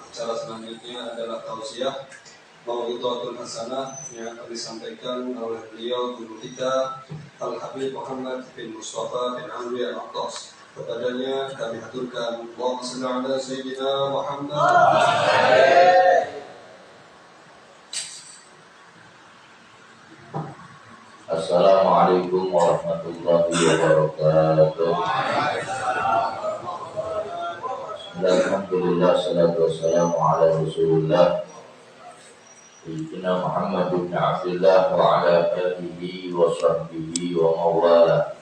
Acara selanjutnya adalah tausiah Mau'izatul Hasanah yang akan disampaikan oleh beliau guru kita Al-Habib Muhammad bin Mustafa bin Alwi Al-Attas. Kepadanya kami haturkan Allahumma shalli ala Sayyidina Muhammad. Assalamualaikum warahmatullahi wabarakatuh. Alhamdulillah, salatu wassalamu ala Rasulillah Sayyidina Muhammad bin Abdullah wa ala alihi wa sahbihi wa mawala.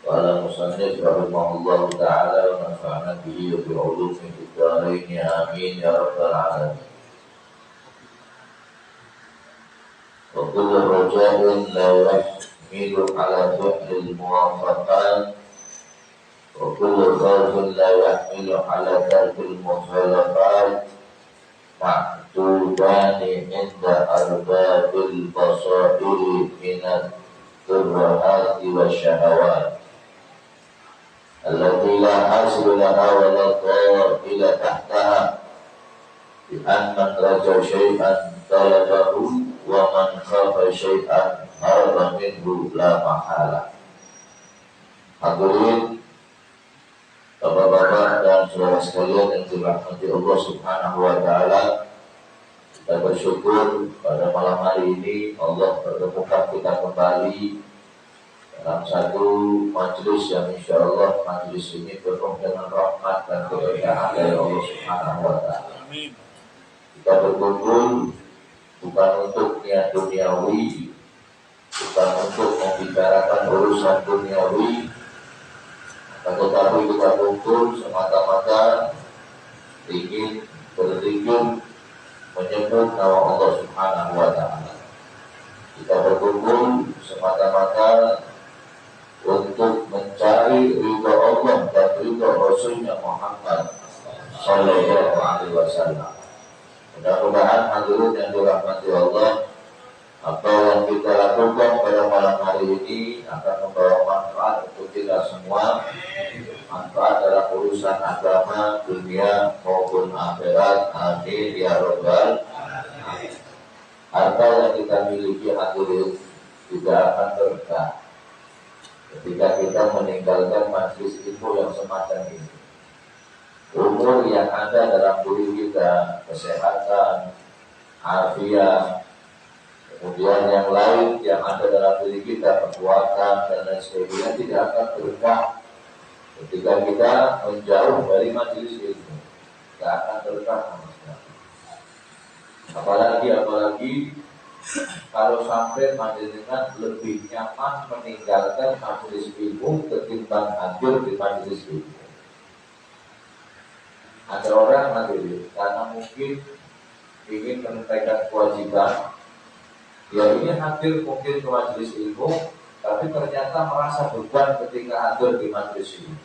Wa ala musannif rahimahullahu ta'ala wa nafa'ana bihi wa bi'ulumi fid-dharain amin ya rabbal alamin. Wa kullu raja'in la yahmilu ala fi'lil muwafaqat wa kullu khawfin la yahmilu ala tarkil mukhalafat ma'tubani inda arbabil basairi minat turrahati wa syahawat allati la hasru laha wa la ila tahtaha bi anna raja syai'an talabahu wa man khafa syai'an haraba minhu la mahala. Hadirin Bapak-bapak dan saudara sekalian yang dirahmati Allah Subhanahu wa ta'ala, kita bersyukur pada malam hari ini Allah pertemukan kita kembali dalam satu majelis yang insya Allah majelis ini penuh dengan rahmat dan keberkahan dari Allah Subhanahu wa ta'ala. Kita berkumpul bukan untuk niat duniawi, bukan untuk membicarakan urusan duniawi, tetapi kita kumpul semata-mata ingin berzikir menyebut nama Allah Subhanahu wa ta'ala. Kita berkumpul semata-mata untuk mencari ridha Allah dan ridha Rasulnya Muhammad sallallahu alaihi wasallam. Mudah-mudahan hadirin yang dirahmati Allah, apa yang kita lakukan pada malam hari ini akan membawa manfaat untuk kita semua, manfaat dalam urusan agama, dunia maupun akhirat. Amin ya rabbal alamin. Harta yang kita miliki hadirin tidak akan berkah ketika kita meninggalkan majelis ilmu yang semacam ini. Umur yang ada dalam diri kita, kesehatan, afiat, kemudian yang lain yang ada dalam diri kita, kekuatan dan lain sebagainya tidak akan berkah ketika kita menjauh dari majelis ilmu. Tidak akan berkah sama sekali. Apalagi kalau sampai panjenengan lebih nyaman meninggalkan majelis ilmu ketimbang hadir di majelis ilmu. Ada orang hadirin karena mungkin ingin menunaikan kewajiban, ya ini hadir mungkin ke majelis ilmu, tapi ternyata merasa beban ketika hadir di majelis ilmu.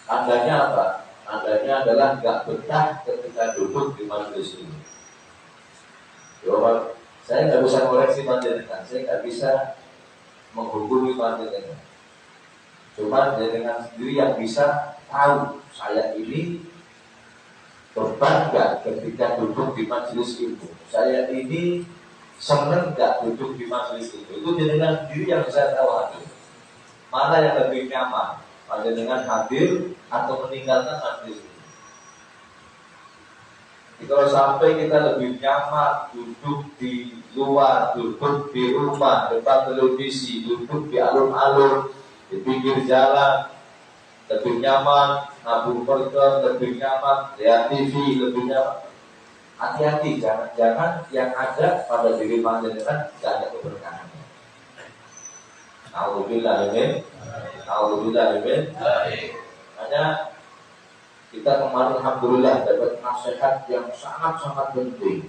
Tandanya apa? Tandanya adalah nggak betah ketika duduk di majelis ilmu. Saya nggak bisa koreksi panjenengan, saya nggak bisa menghubungi panjenengan. Cuma dengan sendiri yang bisa tahu saya ini beban nggak ketika duduk di majelis ilmu. Saya ini senang nggak duduk di majelis ilmu. Itu dengan sendiri yang bisa tahu hadir. Mana yang lebih nyaman, dengan hadir atau meninggalkan majelis ilmu. Kalau sampai kita lebih nyaman duduk di luar, duduk di rumah, depan televisi, duduk di alun-alun, di pinggir jalan, lebih nyaman, nabung perut, lebih nyaman, lihat TV, lebih nyaman. Hati-hati, jangan-jangan yang ada pada diri panjenengan tidak ada keberkahannya. Alhamdulillah, Hanya kita kemarin alhamdulillah dapat nasihat yang sangat-sangat penting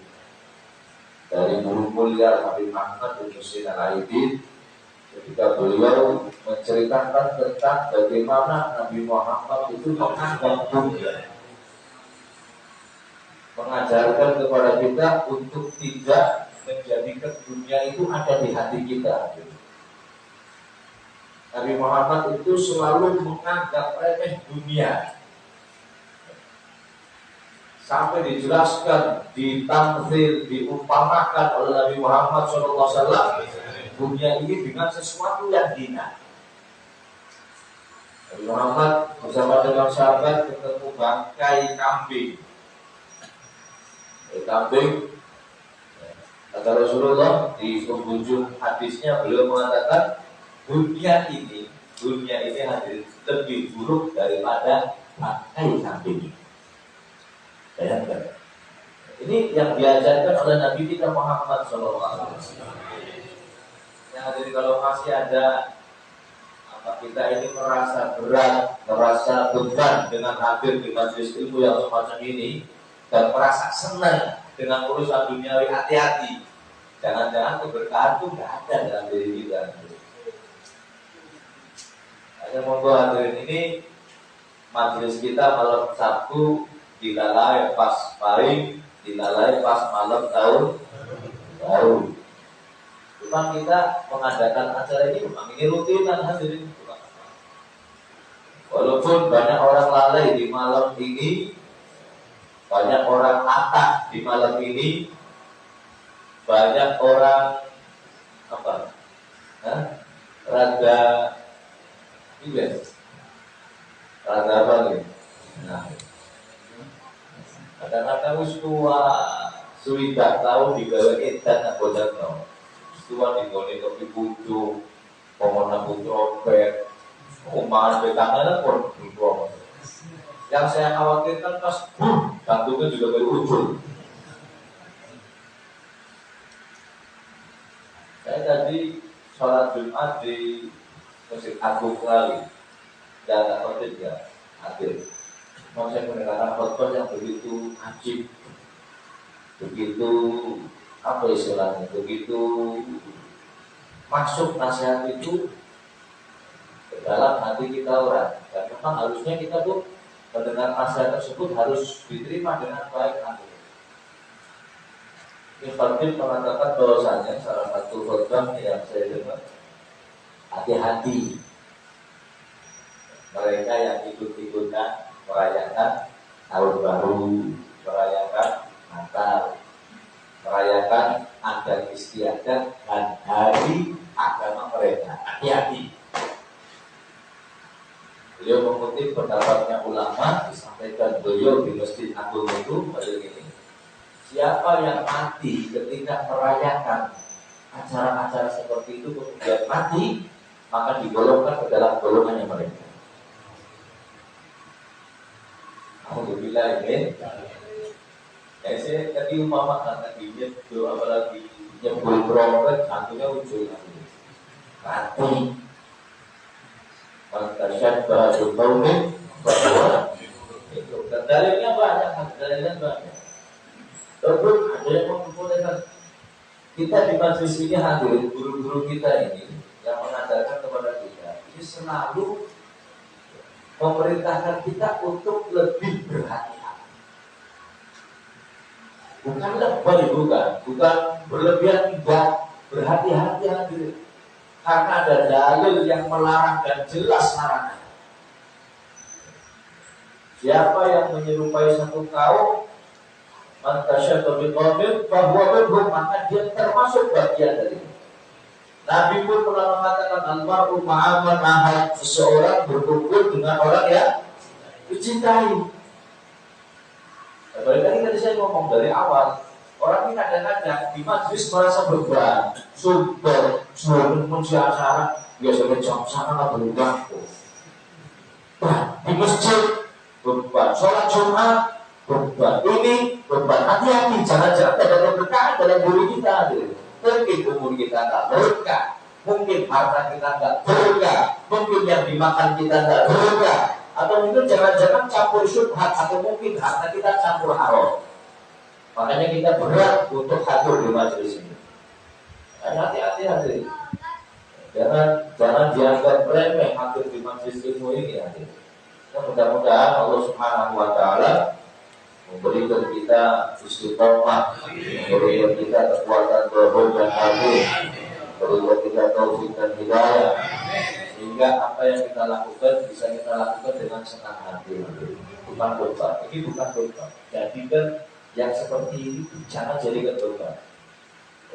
dari guru mulia Habib Muhammad bin Mustafa Al-Aidin, ketika beliau menceritakan tentang bagaimana Nabi Muhammad itu menganggap dunia, mengajarkan kepada kita untuk tidak menjadikan dunia itu ada di hati kita. Nabi Muhammad itu selalu menganggap remeh dunia. sampai dijelaskan, ditamthil, diumpamakan oleh Nabi Muhammad SAW, dunia ini dengan sesuatu yang hina. Nabi Muhammad bersama dengan sahabat ketemu bangkai kambing. Kambing, kata Rasulullah di penghujung hadisnya, beliau mengatakan dunia ini hadir lebih buruk daripada bangkai kambing. Bayangkan, ini yang diajarkan oleh Nabi kita Muhammad SAW. Jadi kalau masih ada kita ini merasa berat, merasa beban dengan hadir di majelis ilmu yang semacam ini, dan merasa senang dengan urusan duniawi, hati-hati. Jangan-jangan keberkahan itu nggak ada dalam diri kita. Hanya monggo hadirin, ini majelis kita malam Sabtu dilalai pas paling, dilalai pas malam tahun baru. Cuma kita mengadakan acara ini memang ini rutinan hadirin. Walaupun banyak orang lalai di malam ini, banyak orang atak di malam ini, banyak orang rada apa nih? Nah, kadang-kadang wis tua, sudah tahu digawe edan apa jangan. Tua digone kopi pucuk, pomona putrobet, umahan betangnya pun berbuang. Yang saya khawatirkan pas jantungnya juga berujung. Saya tadi sholat Jumat di Masjid Agung Lali, dan khotib ya hadir. Mau saya mendengarkan khotbah yang begitu ajib, begitu apa istilahnya, begitu masuk nasihat itu ke dalam hati kita orang. Dan memang harusnya kita tuh mendengar nasihat tersebut harus diterima dengan baik hati. Khotib mengatakan bahwasanya salah satu khotbah yang saya dengar, hati-hati mereka yang ikut-ikutan merayakan tahun baru, merayakan Natal, merayakan adat istiadat dan hari agama mereka. Hati-hati. Beliau mengutip pendapatnya ulama, disampaikan beliau di Masjid Agung itu pada ini. Siapa yang mati ketika merayakan acara-acara seperti itu kemudian mati, maka digolongkan ke dalam golongannya mereka. Alhamdulillah ini. Ya saya tadi umpamakan tadi itu apalagi nyebul trompet, jantungnya muncul mati. Mengkasyat bahasa kaumin bahwa itu dalilnya banyak, dalilnya banyak. Terus ada yang memperbolehkan kita di majelis ini hadir, guru-guru kita ini yang mengajarkan kepada kita ini selalu memerintahkan kita untuk lebih berhati-hati. Bukan lebay, bukan berlebihan, tidak, berhati-hati hadir. Karena ada dalil yang melarang dan jelas larangan. Siapa yang menyerupai satu kaum, mantasyatu biqawmin bahwa minhum, maka dia termasuk bagian dari itu. Nabi pun pernah mengatakan almaru ma'aman ahad, seseorang berkumpul dengan orang yang dicintai. Tadi saya ngomong dari awal, orang ini kadang-kadang di majlis merasa beban, super, acara biasanya jam sana berubah. Di masjid beban, sholat Jumat beban, ini beban. Hati-hati, jangan-jangan ada keberkahan dalam diri kita. Mungkin umur kita tak berkah, mungkin harta kita tak berkah, mungkin yang dimakan kita tak berkah, atau mungkin jangan-jangan campur syubhat, atau mungkin harta kita campur haram. Makanya kita berat untuk hadir di majelis ini. Hati-hati hadir. Jangan dianggap remeh hadir di majelis ilmu ini hadir. Mudah-mudahan Allah Subhanahu wa taala memberikan kita istiqomah, memberikan kita kekuatan doa dan hati, memberikan kita taufik dan hidayah. sehingga apa yang kita lakukan bisa kita lakukan dengan senang hati, bukan beban. Ini bukan beban. Jadikan yang seperti ini jangan jadikan beban.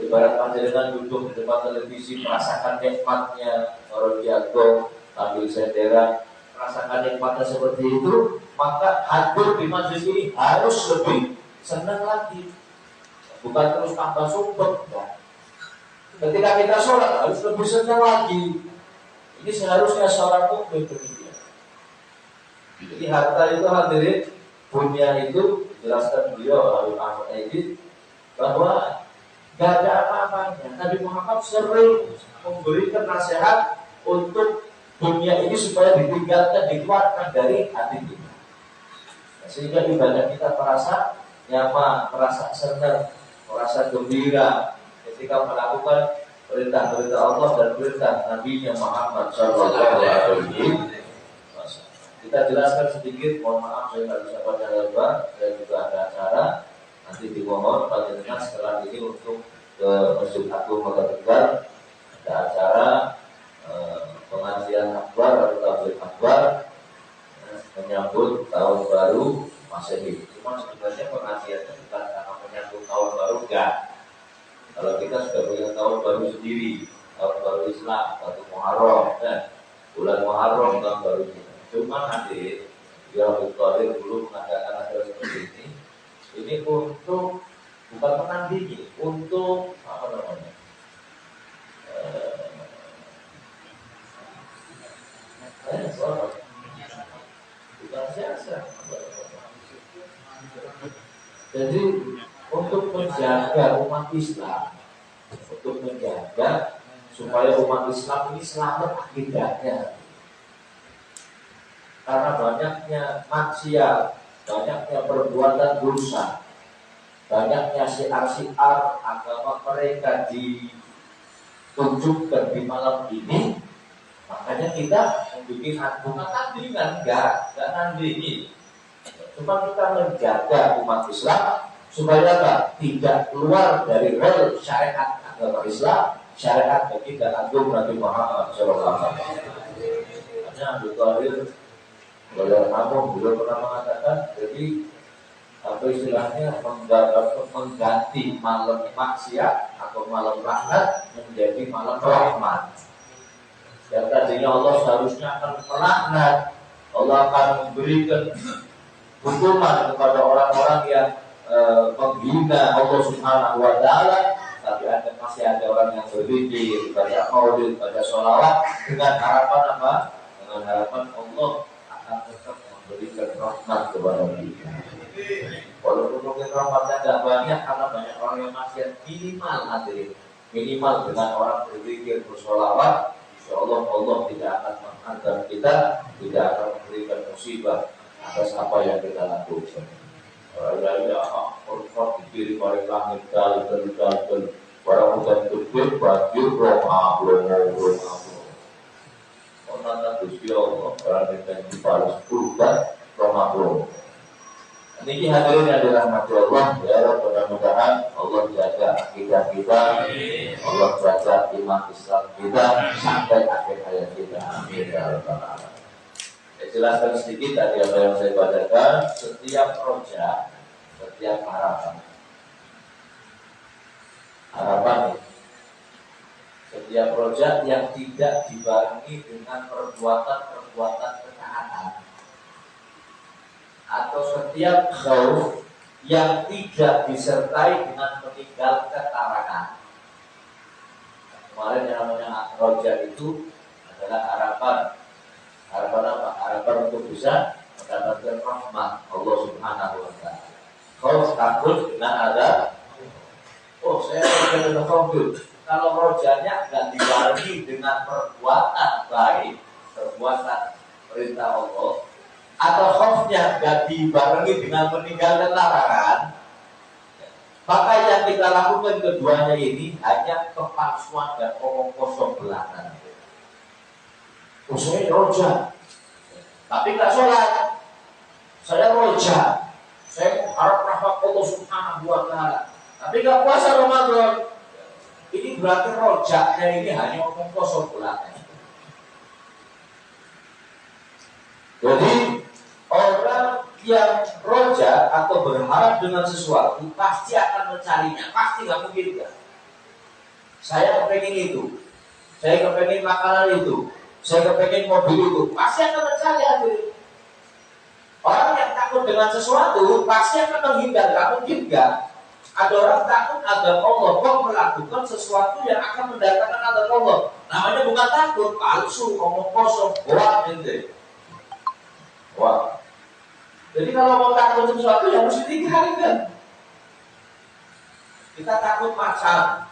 Ibarat panjenengan duduk di depan televisi, merasakan nikmatnya orang jago sambil senderan, merasakan nikmatnya seperti itu, maka hadir di majelis ini harus lebih senang lagi, bukan terus tambah sumpah. Ya. Ketika kita sholat harus lebih senang lagi. Ini seharusnya seorang mukmin demikian. Jadi harta itu hadirin, punya itu dijelaskan beliau Habib Ahmad Aidid bahwa gak ada apa-apanya. Nabi Muhammad sering memberikan nasihat untuk dunia ini supaya ditinggalkan, dikeluarkan dari hati kita. Sehingga ibadah kita terasa nyaman, merasa senang, merasa gembira ketika melakukan perintah-perintah Allah dan perintah Nabi Muhammad SAW. Kita jelaskan sedikit, mohon maaf saya nggak bisa baca lebar, saya juga ada acara. Nanti dimohon panjenengan setelah ini untuk ke Masjid Agung Kota Tegal, ada acara pengajian akbar atau tabligh akbar menyambut tahun baru Masehi. Cuma sebenarnya pengajiannya bukan karena menyambut tahun baru, enggak. Kalau kita sudah punya tahun baru sendiri, tahun baru Islam, tahun Muharram, bulan Muharram tahun baru kita. Cuma nanti ya Qadir dulu mengadakan acara seperti ini untuk bukan menandingi, untuk apa namanya? Bukan siasa. Jadi untuk menjaga umat Islam, untuk menjaga supaya umat Islam ini selamat akidahnya. Karena banyaknya maksiat, banyaknya perbuatan dosa, banyaknya syiar-syiar agama mereka ditunjukkan di malam ini, makanya kita membuat bukan tandingan, enggak nandingi. Cuma kita menjaga umat Islam supaya apa? Tidak keluar dari rel syariat agama Islam, syariat baginda agung Nabi Muhammad SAW. Hanya Abu Talib beliau pernah mengatakan, jadi apa istilahnya mengganti malam maksiat atau malam laknat menjadi malam rahmat. Dan tadinya Allah seharusnya akan melaknat, Allah akan memberikan hukuman kepada orang-orang yang menghina Allah Subhanahu wa Ta'ala, tapi masih ada orang yang berzikir, baca maulid, baca sholawat dengan harapan apa? Dengan harapan Allah akan tetap memberikan rahmat kepada kita. Walaupun mungkin rahmatnya tidak banyak karena banyak orang yang masih minimal hadirin, minimal dengan orang berzikir, bersholawat, insya Allah Allah tidak akan menghantar kita, tidak akan memberikan musibah atas apa yang kita lakukan. Korfat diri paling langit dal para hutan tubir banjir roha. Orang Gusti Allah orang yang dibalas puluhan roha. Niki hadirin yang dirahmati Allah, ya mudah-mudahan Allah jaga akidah kita, Allah jaga iman Islam kita sampai akhir hayat kita. Amin ya rabbal alamin. Jelaskan sedikit tadi apa yang saya bacakan. Setiap roja, setiap harapan setiap roja yang tidak dibarengi dengan perbuatan ketaatan, atau setiap khauf yang tidak disertai dengan meninggalkan larangan. Kemarin yang namanya roja itu adalah harapan apa? Harapan untuk bisa mendapatkan rahmat Allah Subhanahu wa Ta'ala. Khauf takut dengan ada, saya tidak takut. Kalau rojanya nggak dibarengi dengan perbuatan baik, perbuatan perintah Allah, atau khaufnya nggak dibarengi dengan meninggalkan larangan, maka yang kita lakukan keduanya ini hanya kepalsuan dan omong kosong belaka. Saya roja, tapi nggak sholat. Saya roja, saya harap rahmat Allah Subhanahu wa Ta'ala, tapi nggak puasa Ramadan. Ini berarti rojanya ini hanya omong kosong belaka. Jadi orang yang roja atau berharap dengan sesuatu pasti akan mencarinya, pasti nggak mungkin enggak. Saya kepengen itu, saya kepengen makanan itu, saya kepengen mobil itu, pasti akan mencari hadirin. Orang yang takut dengan sesuatu pasti akan menghindar, nggak mungkin enggak. Ada orang takut ada Allah kok melakukan sesuatu yang akan mendatangkan adab Allah. Namanya bukan takut, palsu, omong kosong, wah ente. Wah. Jadi kalau mau takut sesuatu yang mesti tinggalin kan. Kita takut macan,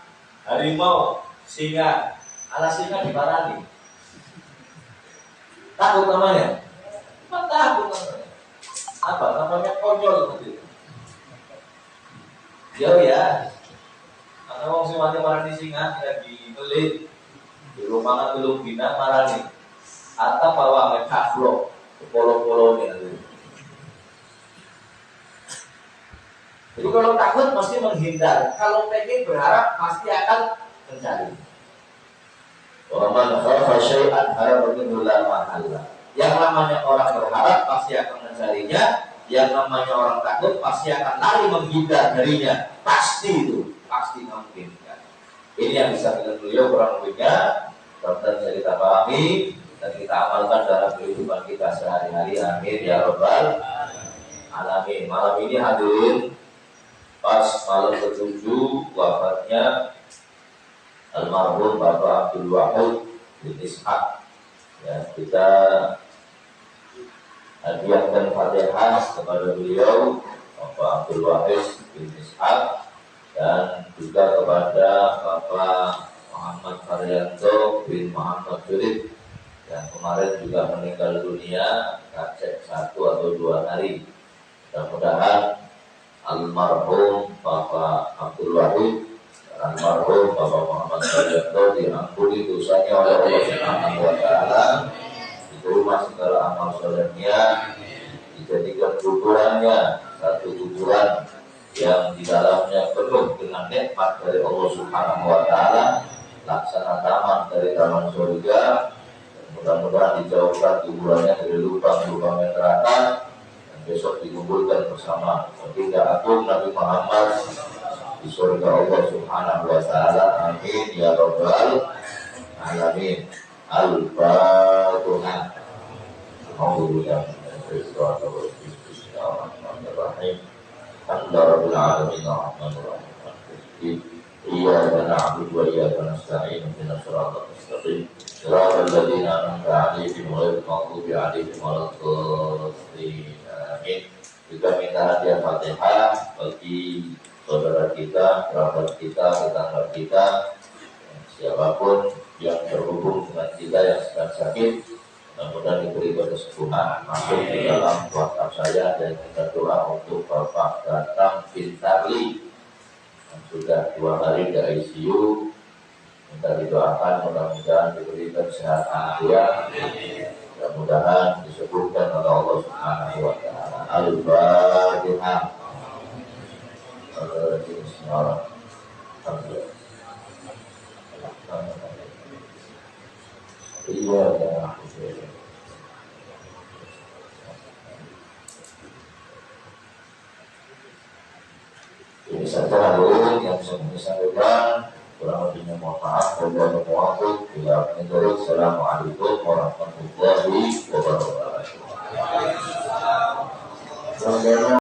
harimau, singa, anak singa diparani. Takut namanya? Bukan takut namanya. Apa? Namanya konyol gitu. Jauh ya. Karena wong sing mati marani singa tidak dibeli. Di rumah belum bina marani. Atau bawa mekablok, polo-polo ini. Jadi kalau takut mesti menghindar, kalau pengen berharap pasti akan mencari. Wa man khafa syai'an harama minhu la mahalla. Yang namanya orang berharap pasti akan mencarinya, yang namanya orang takut pasti akan lari menghindar darinya. Pasti itu, pasti mungkin. Ini yang bisa kita beliau kurang lebihnya, dan bisa kita pahami dan kita amalkan dalam kehidupan kita sehari-hari. Amin ya rabbal alamin. Malam ini hadirin, pas malam ke-7 wafatnya almarhum Bapak Abdul Wahid bin Ishaq. Ya, kita hadiahkan Fatihah kepada beliau Bapak Abdul Wahid bin Ishaq dan juga kepada Bapak Muhammad Faryanto bin Muhammad Surip yang kemarin juga meninggal dunia kacek 1 atau 2 hari. Mudah-mudahan almarhum Bapak Abdul Wahid dan almarhum Bapak Muhammad Faryanto diampuni dosanya oleh Allah Subhanahu wa taala, diterima segala amal solehnya, dijadikan kuburannya satu kuburan yang di dalamnya penuh dengan nikmat dari Allah Subhanahu wa taala, laksana taman dari taman surga. Mudah-mudahan dijauhkan kuburannya dari lubang-lubang neraka, dan besok dikumpulkan bersama baginda agung Nabi Muhammad di surga Allah Subhanahu wa taala. Amin ya rabbal alamin. Al-Fatihah. Alhamdulillah. Bismillahirrahmanirrahim. Alhamdulillahirabbil alamin arrahmanir rahim. Iyyaka na'budu wa iyyaka nasta'in. Ihdinas siratal mustaqim. Shiratal ladzina an'amta 'alaihim ghairil maghdubi 'alaihim waladdallin. Amin. Juga minta hadiah Fatihah bagi saudara kita, kerabat kita, tetangga kita, siapapun yang terhubung dengan kita yang sedang sakit, mudah-mudahan diberi kesembuhan. Masuk di dalam WhatsApp saya dan kita doa untuk Bapak Datang Pintarli yang sudah 2 hari di ICU. Minta didoakan mudah-mudahan diberi kesehatan dia, mudah-mudahan disembuhkan oleh Allah Subhanahu wa taala. Al-Fatihah. Alhamdulillah. Iya, ya. Ini saja hadirin yang bisa kami sampaikan. Kurang lebihnya mohon maaf. Wabillahi taufiq. Assalamualaikum warahmatullahi wabarakatuh.